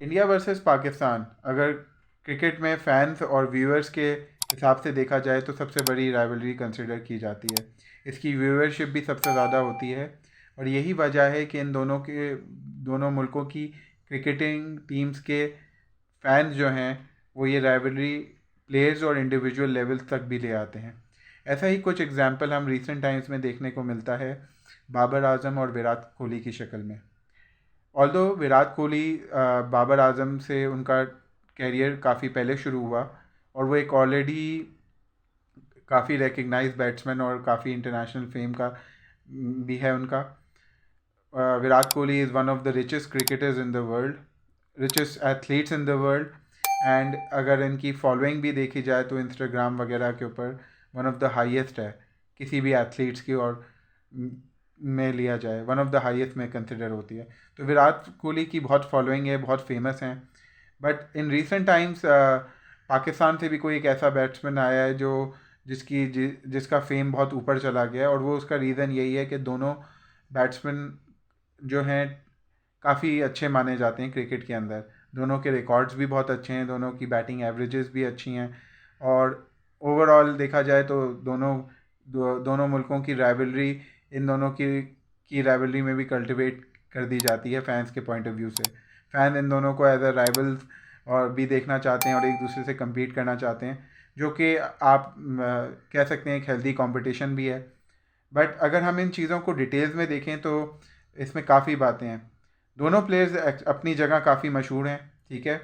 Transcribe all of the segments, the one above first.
India versus Pakistan, अगर cricket में fans और व्यूअर्स के हिसाब से देखा जाए तो सबसे बड़ी राइवलरी कंसिडर की जाती है। इसकी व्यूअरशिप भी सबसे ज़्यादा होती है और यही वजह है कि इन दोनों मुल्कों की क्रिकेटिंग टीम्स के फैंस जो हैं वो ये राइवलरी प्लेयर्स और इंडिविजुअल लेवल्स तक भी ले आते हैं। ऐसा ही कुछ एग्जाम्पल हम रिसेंट टाइम्स में देखने को मिलता है बाबर आजम और विराट कोहली की शक्ल में। ऑल्दो विराट कोहली बाबर आजम से उनका कैरियर काफ़ी पहले शुरू हुआ और वो एक ऑलरेडी काफ़ी रिकग्नाइज बैट्समैन और काफ़ी इंटरनेशनल फेम का भी है उनका। Virat Kohli is one of the richest cricketers in the world, richest athletes in the world. And अगर इनकी फॉलोइंग भी देखी जाए तो इंस्टाग्राम वगैरह के ऊपर वन ऑफ द हाईएस्ट है किसी भी एथलीट्स की, और में लिया जाए वन ऑफ द हाईएस्ट में कंसिडर होती है। तो विराट कोहली की बहुत फॉलोइंग है, बहुत फेमस हैं। But in recent times Pakistan से भी कोई एक ऐसा बैट्समैन आया है जो जिसका फेम बहुत ऊपर चला गया है, और वो उसका रीज़न यही है कि दोनों बैट्समैन जो हैं काफ़ी अच्छे माने जाते हैं क्रिकेट के अंदर। दोनों के रिकॉर्ड्स भी बहुत अच्छे हैं, दोनों की बैटिंग एवरेजेस भी अच्छी हैं, और ओवरऑल देखा जाए तो दोनों मुल्कों की राइवलरी, इन दोनों की राइवलरी में भी कल्टिवेट कर दी जाती है फैंस के पॉइंट ऑफ व्यू से। फ़ैन इन दोनों को एज अ राइवल्स और भी देखना चाहते हैं और एक दूसरे से compete करना चाहते हैं, जो कि आप कह सकते हैं एक हेल्दी कंपटीशन भी है। बट अगर हम इन चीज़ों को डिटेल्स में देखें तो इसमें काफ़ी बातें हैं। दोनों प्लेयर्स अपनी जगह काफ़ी मशहूर हैं, ठीक है।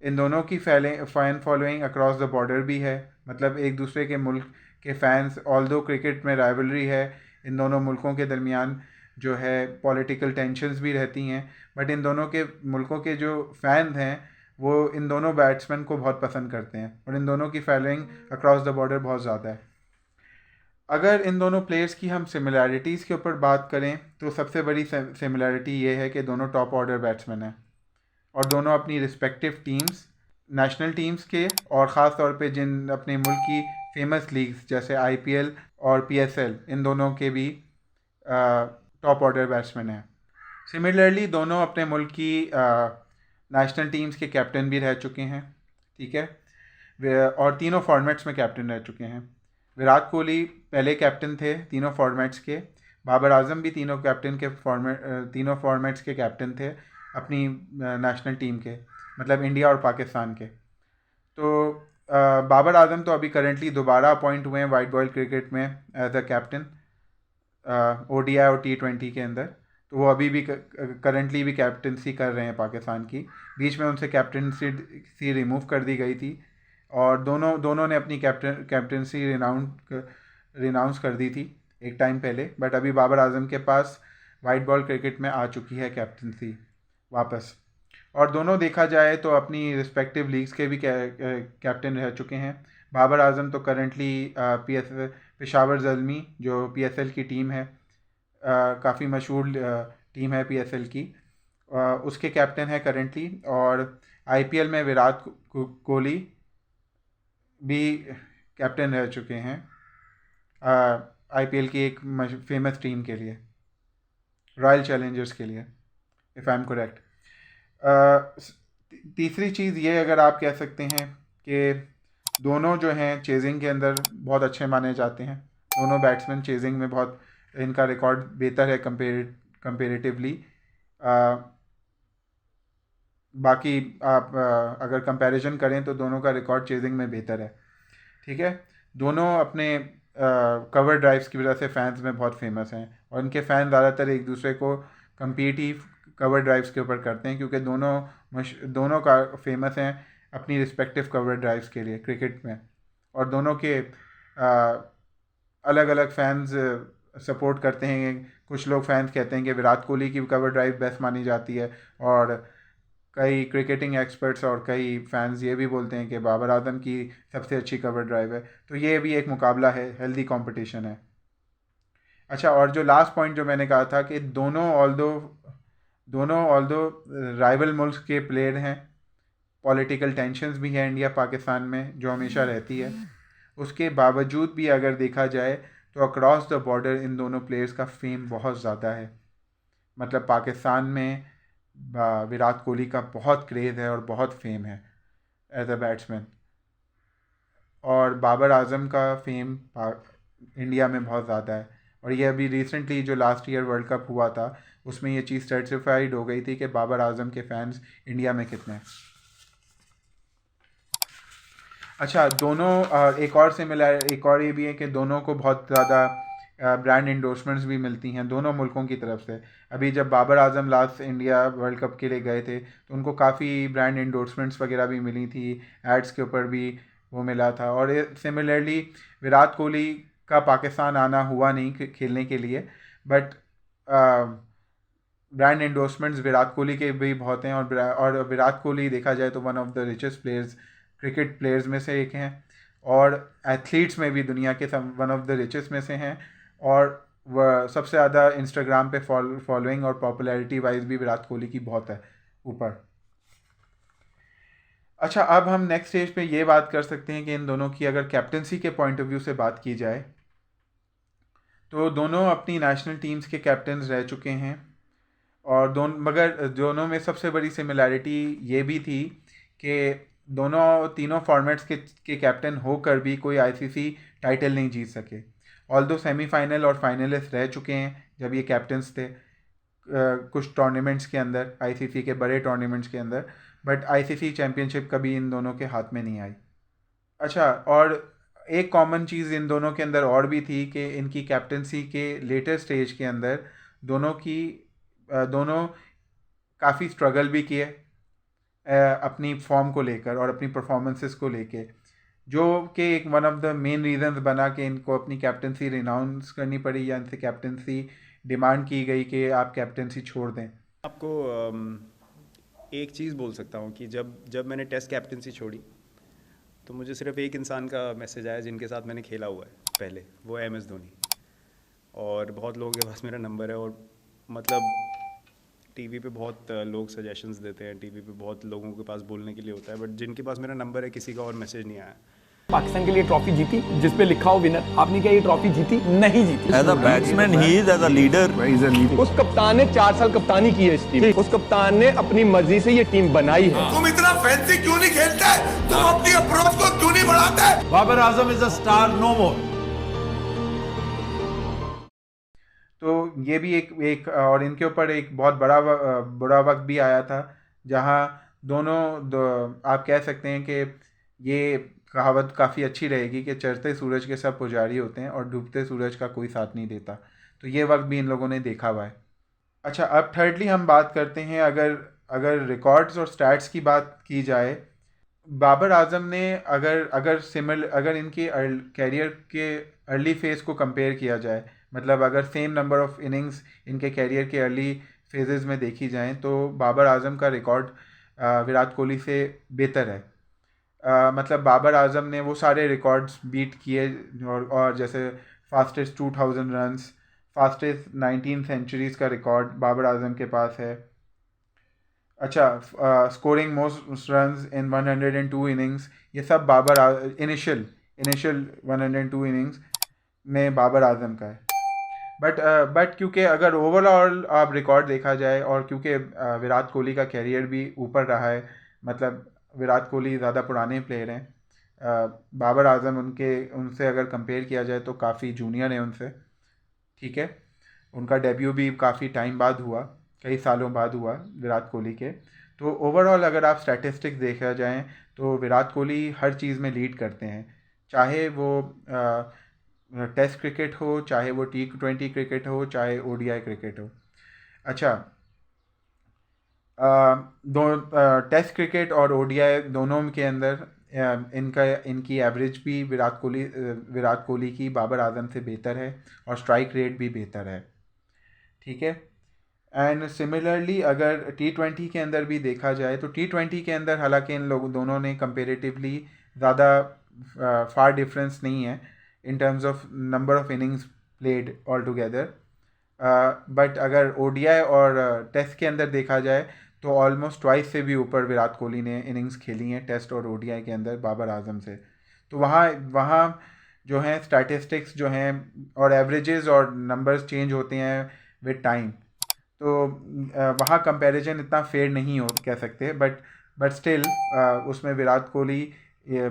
इन दोनों की fan following across the border भी है, मतलब एक दूसरे के मुल्क के फ़ैन्स, ऑल्दो क्रिकेट में राइवलरी है इन दोनों मुल्कों के दरमियान, जो है पॉलिटिकल टेंशन्स भी रहती हैं, बट इन दोनों के मुल्कों के जो फ़ैन हैं वो इन दोनों बैट्समैन को बहुत पसंद करते हैं और इन दोनों की फॉलोइंग अक्रॉस द बॉर्डर बहुत ज़्यादा है। अगर इन दोनों प्लेयर्स की हम सिमिलैरिटीज़ के ऊपर बात करें तो सबसे बड़ी सिमिलैरिटी ये है कि दोनों टॉप ऑर्डर बैट्समैन हैं और दोनों अपनी रिस्पेक्टिव टीम्स, नेशनल टीम्स के, और ख़ास तौर पे जिन अपने मुल्क की फेमस लीग्स जैसे आईपीएल और पीएसएल, इन दोनों के भी टॉप ऑर्डर बैट्समैन हैं। सिमिलरली दोनों अपने मुल्क की नेशनल टीम्स के कैप्टन भी रह चुके हैं, ठीक है। और तीनों फॉर्मेट्स में कैप्टन रह चुके हैं। विराट कोहली पहले कैप्टन थे तीनों फॉर्मेट्स के, बाबर आजम भी तीनों फॉर्मेट्स के कैप्टन थे अपनी नेशनल टीम के, मतलब इंडिया और पाकिस्तान के। तो बाबर आजम तो अभी करेंटली दोबारा अपॉइंट हुए हैं वाइट बॉल क्रिकेट में एज अ कैप्टन, ओडीआई और टी20 के अंदर। तो वो अभी भी करेंटली भी कैप्टनसी कर रहे हैं पाकिस्तान की। बीच में उनसे कैप्टनसी रिमूव कर दी गई थी और दोनों दोनों ने अपनी कैप्टनसी रिनाउंस कर दी थी एक टाइम पहले, बट अभी बाबर आजम के पास वाइट बॉल क्रिकेट में आ चुकी है कैप्टनसी वापस। और दोनों देखा जाए तो अपनी रिस्पेक्टिव लीग्स के भी कैप्टन रह चुके हैं। बाबर आजम तो करंटली पेशावर ज़ल्मी जो पीएसएल की टीम है, काफ़ी मशहूर टीम है पीएसएल की, उसके कैप्टन है करंटली। और आईपीएल में विराट कोहली भी कैप्टन रह चुके हैं आईपीएल की एक फेमस टीम के लिए, रॉयल चैलेंजर्स के लिए, इफ़ आई एम करेक्ट। तीसरी चीज़ ये अगर आप कह सकते हैं कि दोनों जो हैं चेजिंग के अंदर बहुत अच्छे माने जाते हैं। दोनों बैट्समैन चेजिंग में बहुत, इनका रिकॉर्ड बेहतर है कंपेरेटिवली। बाकी आप अगर कंपैरिजन करें तो दोनों का रिकॉर्ड चेजिंग में बेहतर है, ठीक है। दोनों अपने कवर ड्राइव्स की वजह से फैंस में बहुत फेमस हैं और इनके फ़ैन ज़्यादातर एक दूसरे को compete ही कवर ड्राइव्स के ऊपर करते हैं, क्योंकि दोनों का फेमस हैं अपनी रिस्पेक्टिव कवर ड्राइव्स के लिए क्रिकेट में। और दोनों के अलग अलग फैंस सपोर्ट करते हैं। कुछ लोग फैंस कहते हैं कि विराट कोहली की कवर ड्राइव बेस्ट मानी जाती है, और कई क्रिकेटिंग एक्सपर्ट्स और कई फैंस ये भी बोलते हैं कि बाबर आजम की सबसे अच्छी कवर ड्राइव है। तो ये भी एक मुकाबला है, हेल्दी कंपटीशन है। अच्छा, और जो लास्ट पॉइंट जो मैंने कहा था कि दोनों ऑल्दो राइवल मुल्क के प्लेयर हैं, पॉलिटिकल टेंशन्स भी हैं इंडिया पाकिस्तान में जो हमेशा रहती है, उसके बावजूद भी अगर देखा जाए तो अक्रॉस द बॉर्डर इन दोनों प्लेयर्स का फेम बहुत ज़्यादा है। मतलब पाकिस्तान में विराट कोहली का बहुत क्रेज़ है और बहुत फेम है एज अ बैट्समैन। और बाबर आजम का फेम इंडिया में बहुत ज़्यादा है। और ये अभी रिसेंटली जो लास्ट ईयर वर्ल्ड कप हुआ था उसमें ये चीज़ सर्टिफाइड हो गई थी कि बाबर आजम के फैंस इंडिया में कितने हैं। अच्छा, दोनों एक और ये भी है कि दोनों को बहुत ज़्यादा ब्रांड इंडोर्समेंट्स भी मिलती हैं दोनों मुल्कों की तरफ से। अभी जब Babar Azam last India world cup के लिए गए थे तो उनको काफ़ी ब्रांड इंडोर्समेंट्स वगैरह भी मिली थी, एड्स के ऊपर भी वो मिला था। और सिमिलरली विराट कोहली का पाकिस्तान आना हुआ नहीं खेलने के लिए, but brand endorsements Virat Kohli के भी बहुत हैं। और विराट कोहली देखा जाए तो one of the richest players, cricket players में से एक हैं, और एथलीट्स में भी दुनिया के वन ऑफ द रिचेस्ट में से हैं। और वह सबसे ज़्यादा इंस्टाग्राम पे फॉलोइंग और पॉपुलैरिटी वाइज भी विराट कोहली की बहुत है ऊपर। अच्छा, अब हम नेक्स्ट स्टेज पे ये बात कर सकते हैं कि इन दोनों की अगर कैप्टनसी के पॉइंट ऑफ व्यू से बात की जाए तो दोनों अपनी नेशनल टीम्स के कैप्टन्स रह चुके हैं। और मगर दोनों में सबसे बड़ी सिमिलैरिटी ये भी थी कि दोनों तीनों फॉर्मेट्स के कैप्टन होकर भी कोई आईसीसी टाइटल नहीं जीत सके। ऑल्दो सेमीफाइनल और फाइनलिस्ट रह चुके हैं जब ये कैप्टन्स थे कुछ टूर्नामेंट्स के अंदर, आईसीसी के बड़े टूर्नामेंट्स के अंदर, बट आईसीसी चैम्पियनशिप कभी इन दोनों के हाथ में नहीं आई। अच्छा, और एक कॉमन चीज़ इन दोनों के अंदर और भी थी कि इनकी कैप्टनसी के लेटर स्टेज के अंदर दोनों काफ़ी स्ट्रगल भी किए अपनी फॉर्म को लेकर और अपनी परफॉर्मेंसेस को लेके, जो कि एक one of the main reasons बना कि इनको अपनी कैप्टनसी रिनाउंस करनी पड़ी या इनसे कैप्टनसी डिमांड की गई कि आप कैप्टनसी छोड़ दें। आपको एक चीज़ बोल सकता हूँ कि जब जब मैंने टेस्ट कैप्टनसी छोड़ी तो मुझे सिर्फ एक इंसान का मैसेज आया जिनके साथ मैंने खेला हुआ है पहले, वो है MS धोनी। और बहुत लोगों के पास मेरा नंबर है, और मतलब टीवी पे बहुत लोग सजेशंस देते हैं, टीवी पे बहुत लोगों के पास बोलने के लिए होता है, बट जिनके पास मेरा नंबर है किसी का और मैसेज नहीं आया। पाकिस्तान के लिए ट्रॉफी जीती जिस पे लिखा हो विनर। आपने क्या ये ट्रॉफी जीती? नहीं जीती। As a batsman he is, as a leader उस कप्तान ने 4 साल कप्तानी की है इस टीम। उस कप्तान ने अपनी मर्जी से ये टीम बनाई है। तुम इतना फैंसी क्यों नहीं खेलते? तुम अपनी अप्रोच को क्यों नहीं बढ़ाते? Babar Azam is a star no मोर। तो ये भी एक और इनके ऊपर एक बहुत बुरा वक्त भी आया था जहाँ आप कह सकते हैं कि ये कहावत काफ़ी अच्छी रहेगी कि चढ़ते सूरज के सब पुजारी होते हैं और डूबते सूरज का कोई साथ नहीं देता। तो ये वक्त भी इन लोगों ने देखा हुआ है। अच्छा, अब थर्डली हम बात करते हैं, अगर रिकॉर्ड्स और स्टैट्स की बात की जाए, बाबर आजम ने अगर इनके कैरियर के अर्ली फेज़ को कंपेयर किया जाए, मतलब अगर सेम नंबर ऑफ इनिंग्स इनके कैरियर के अर्ली फेजेस में देखी जाएं तो बाबर आजम का रिकॉर्ड विराट कोहली से बेहतर है। मतलब बाबर आजम ने वो सारे रिकॉर्ड्स बीट किए, और जैसे फास्टेस्ट 2000 रन्स, फास्टेस्ट 19 सेंचुरीज़ का रिकॉर्ड बाबर आजम के पास है। अच्छा, scoring most runs in 102 innings, ये सब इनिशियल 102 इनिंग्स में बाबर आजम का है। बट क्योंकि अगर ओवरऑल आप रिकॉर्ड देखा जाए, और क्योंकि विराट कोहली का कैरियर भी ऊपर रहा है, मतलब विराट कोहली ज़्यादा पुराने प्लेयर हैं, बाबर आजम उनसे अगर कंपेयर किया जाए तो काफ़ी जूनियर हैं उनसे, ठीक है। उनका डेब्यू भी काफ़ी टाइम बाद हुआ, कई सालों बाद हुआ विराट कोहली के। तो ओवरऑल अगर आप स्टैटिस्टिक्स देखा जाएँ तो विराट कोहली हर चीज़ में लीड करते हैं, चाहे वो टेस्ट क्रिकेट हो, चाहे वो T20 क्रिकेट हो, चाहे ODI क्रिकेट हो। अच्छा, टेस्ट क्रिकेट और ODI दोनों के अंदर इनकी एवरेज भी विराट कोहली की बाबर आजम से बेहतर है, और स्ट्राइक रेट भी बेहतर है, ठीक है। एंड सिमिलरली अगर T20 के अंदर भी देखा जाए तो T20 के अंदर हालांकि इन लोग दोनों ने कंपेरेटिवली ज़्यादा फार डिफरेंस नहीं है in terms of number of innings played altogether, but अगर ODI और टेस्ट के अंदर देखा जाए तो ऑलमोस्ट ट्वाइस से भी ऊपर विराट कोहली ने इनिंग्स खेली हैं टेस्ट और ODI के अंदर बाबर आजम से। तो वहाँ जो हैं स्टैटिस्टिक्स जो हैं और एवरेजेस और नंबर्स चेंज होते हैं विद टाइम। तो वहाँ कंपैरिजन इतना फेयर नहीं हो कह सकते, बट स्टिल उसमें Virat Kohli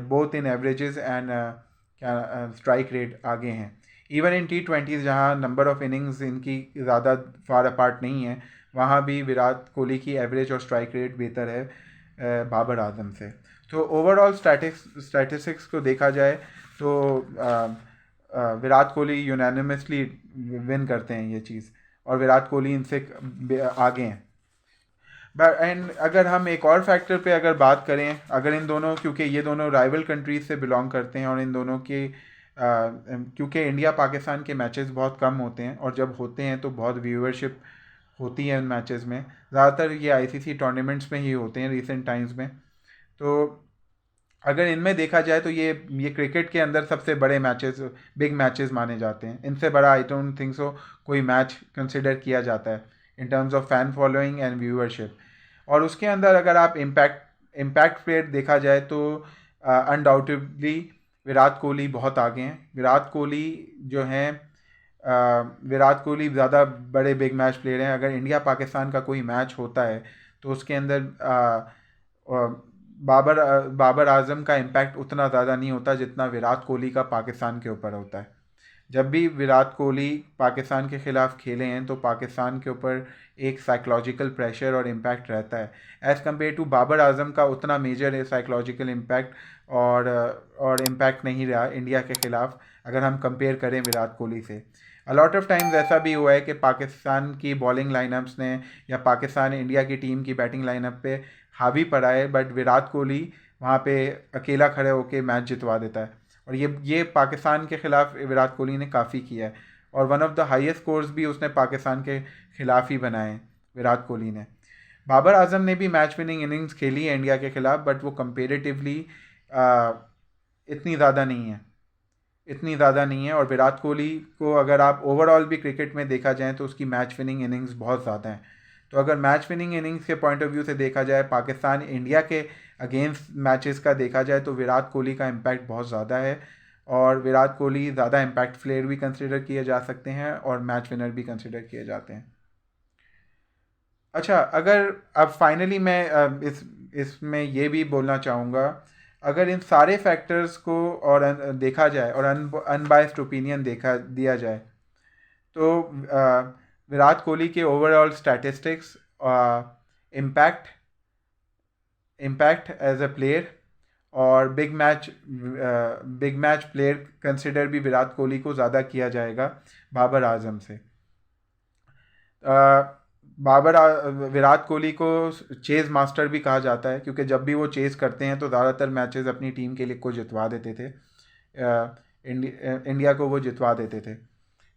both in averages and क्या स्ट्राइक रेट आगे हैं। इवन इन T20 जहाँ नंबर ऑफ इनिंग्स इनकी ज़्यादा फार अपार्ट नहीं है, वहाँ भी विराट कोहली की एवरेज और स्ट्राइक रेट बेहतर है बाबर आजम से। तो ओवरऑल स्टैटिस्टिक्स को देखा जाए तो विराट कोहली यूनानिमसली विन करते हैं ये चीज़, और विराट कोहली इनसे आगे हैं। बट एंड अगर हम एक और फैक्टर पे अगर बात करें, अगर इन दोनों, क्योंकि ये दोनों राइवल कंट्रीज से बिलोंग करते हैं और इन दोनों के क्योंकि इंडिया पाकिस्तान के मैचेस बहुत कम होते हैं, और जब होते हैं तो बहुत व्यूअरशिप होती है उन मैचेस में। ज़्यादातर ये ICC टूर्नामेंट्स में ही होते हैं रिसेंट टाइम्स में। तो अगर इनमें देखा जाए तो ये क्रिकेट के अंदर सबसे बड़े मैचेस, बिग मैचेस माने जाते हैं। इनसे बड़ा आई डोंट थिंक सो कोई मैच कंसिडर किया जाता है in terms of fan following and viewership. और उसके अंदर अगर आप इम्पैक्ट प्लेयर देखा जाए तो अनडाउटेडली विराट कोहली बहुत आगे हैं। विराट कोहली जो हैं विराट कोहली ज़्यादा बड़े बिग मैच प्लेयर हैं। अगर इंडिया पाकिस्तान का कोई मैच होता है तो उसके अंदर बाबर आजम का इम्पैक्ट उतना ज़्यादा नहीं होता जितना विराट कोहली का पाकिस्तान के ऊपर होता है। जब भी विराट कोहली पाकिस्तान के ख़िलाफ़ खेले हैं तो पाकिस्तान के ऊपर एक साइकोलॉजिकल प्रेशर और इम्पैक्ट रहता है, as compare to Babar Azam का उतना मेजर साइकोलॉजिकल इम्पैक्ट और इम्पैक्ट नहीं रहा इंडिया के ख़िलाफ़ अगर हम कंपेयर करें विराट कोहली से। अलॉट ऑफ टाइम्स ऐसा भी हुआ है कि पाकिस्तान की बॉलिंग लाइनअप्स ने या पाकिस्तान इंडिया की टीम की बैटिंग लाइनअप पे हावी पड़ा है, बट विराट कोहली वहाँ पे अकेला खड़े होकर मैच जितवा देता है। और ये पाकिस्तान के ख़िलाफ़ विराट कोहली ने काफ़ी किया है, और one of the highest scores भी उसने पाकिस्तान के ख़िलाफ़ ही बनाए विराट कोहली ने। बाबर आजम ने भी मैच विनिंग इनिंग्स खेली है इंडिया के ख़िलाफ़, बट वो कंपेरेटिवली इतनी ज़्यादा नहीं है। और विराट कोहली को अगर आप ओवरऑल भी क्रिकेट में देखा जाए तो उसकी मैच विनिंग इनिंग्स बहुत ज़्यादा हैं। तो अगर मैच विनिंग इनिंग्स के पॉइंट ऑफ व्यू से देखा जाए, पाकिस्तान इंडिया के अगेंस्ट मैचेस का देखा जाए तो विराट कोहली का इम्पैक्ट बहुत ज़्यादा है, और विराट कोहली ज़्यादा इम्पैक्ट प्लेयर भी कंसिडर किए जा सकते हैं और मैच विनर भी कंसिडर किए जाते हैं। अच्छा, अगर अब फाइनली मैं इसमें ये भी बोलना चाहूँगा, अगर इन सारे फैक्टर्स को और देखा जाए और अनबायस्ड ओपिनियन दिया जाए तो विराट कोहली के overall statistics, impact as a player और बिग मैच प्लेयर कंसिडर भी विराट कोहली को ज़्यादा किया जाएगा बाबर आजम से। विराट कोहली को चेज़ मास्टर भी कहा जाता है, क्योंकि जब भी वो चेज़ करते हैं तो ज़्यादातर मैचेस अपनी टीम के लिए को जितवा देते थे, इंडिया को वो जितवा देते थे।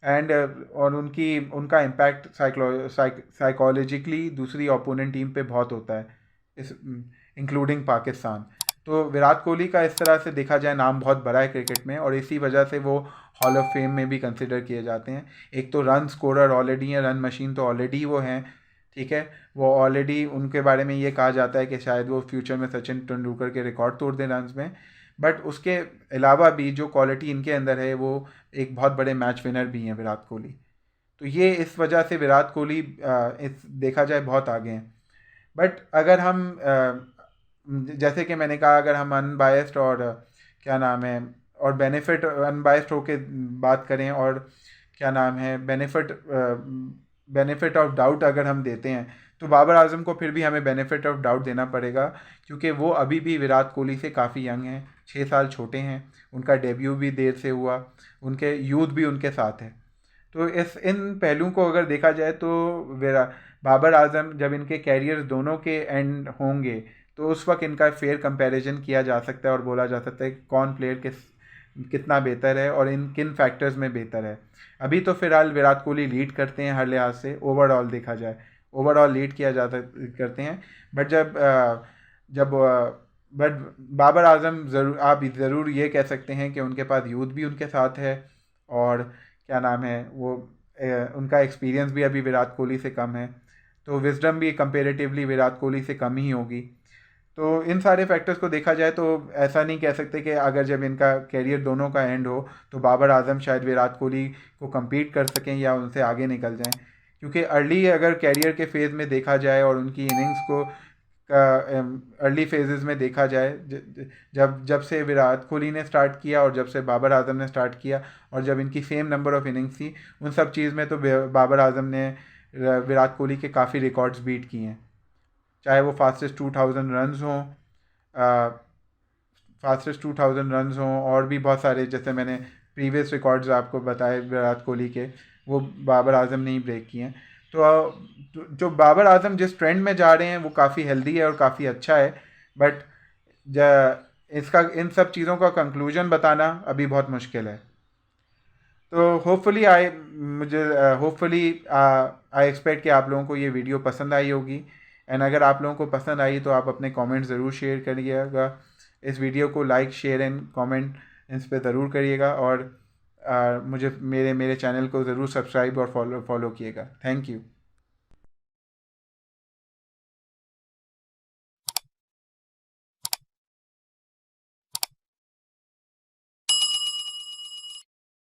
एंड और उनका इम्पैक्ट साइकोलॉजिकली दूसरी ओपोनेंट टीम पे बहुत होता है, इंक्लूडिंग पाकिस्तान। तो विराट कोहली का इस तरह से देखा जाए नाम बहुत बड़ा है क्रिकेट में, और इसी वजह से वो हॉल ऑफ फेम में भी कंसिडर किए जाते हैं। एक तो रन स्कोरर ऑलरेडी हैं, रन मशीन तो ऑलरेडी वो हैं, ठीक है, वो ऑलरेडी उनके बारे में ये कहा जाता है कि शायद वो फ्यूचर में सचिन तेंदुलकर के रिकॉर्ड तोड़ दें रन्स में। बट उसके अलावा भी जो क्वालिटी इनके अंदर है वो एक बहुत बड़े मैच विनर भी हैं विराट कोहली। तो ये इस वजह से विराट कोहली देखा जाए बहुत आगे हैं। बट अगर हम जैसे कि मैंने कहा, अगर हम अनबायस्ड और क्या नाम है और बेनिफिट अनबायस्ड होके बात करें और क्या नाम है बेनिफिट ऑफ डाउट अगर हम देते हैं तो बाबर आजम को फिर भी हमें बेनिफिट ऑफ डाउट देना पड़ेगा, क्योंकि वो अभी भी विराट कोहली से काफ़ी यंग हैं, 6 साल छोटे हैं, उनका डेब्यू भी देर से हुआ, उनके यूथ भी उनके साथ है। तो इन पहलुओं को अगर देखा जाए तो बाबर आजम जब इनके कैरियर दोनों के एंड होंगे तो उस वक्त इनका फेयर कंपैरिजन किया जा सकता है और बोला जा सकता है कि कौन प्लेयर कितना बेहतर है और इन किन फैक्टर्स में बेहतर है। अभी तो फिलहाल विराट कोहली लीड करते हैं हर लिहाज से, ओवरऑल देखा जाए ओवरऑल लीड किया जाता करते हैं। बट बाबर आजम आप ज़रूर ये कह सकते हैं कि उनके पास यूथ भी उनके साथ है, और क्या नाम है वो उनका एक्सपीरियंस भी अभी विराट कोहली से कम है, तो विजडम भी कंपेरेटिवली विराट कोहली से कम ही होगी। तो इन सारे फैक्टर्स को देखा जाए तो ऐसा नहीं कह सकते कि अगर जब इनका कैरियर दोनों का एंड हो तो बाबर आजम शायद विराट कोहली को compete कर सकें या उनसे आगे निकल जाएं, क्योंकि अर्ली अगर कैरियर के फेज़ में देखा जाए और उनकी इनिंग्स को अर्ली फेजेस में देखा जाए, जब से विराट कोहली ने स्टार्ट किया और जब से बाबर आजम ने स्टार्ट किया और जब इनकी सेम नंबर ऑफ इनिंग्स थी, उन सब चीज़ में तो बाबर आजम ने विराट कोहली के काफ़ी रिकॉर्ड्स बीट किए हैं, चाहे वो फास्टेस्ट 2000 रन्स हों और भी बहुत सारे, जैसे मैंने प्रीवियस रिकॉर्ड्स आपको बताए विराट कोहली के, वो बाबर आजम ने ही ब्रेक किए हैं। तो जो बाबर आजम जिस ट्रेंड में जा रहे हैं वो काफ़ी हेल्दी है और काफ़ी अच्छा है, बट इसका इन सब चीज़ों का कंक्लूजन बताना अभी बहुत मुश्किल है। तो होपफुली आई एक्सपेक्ट कि आप लोगों को ये वीडियो पसंद आई होगी, एंड अगर आप लोगों को पसंद आई तो आप अपने कमेंट ज़रूर शेयर करिएगा, इस वीडियो को लाइक शेयर एंड कमेंट इस पर ज़रूर करिएगा, और मुझे मेरे चैनल को ज़रूर सब्सक्राइब और फॉलो कीजिएगा। Thank you.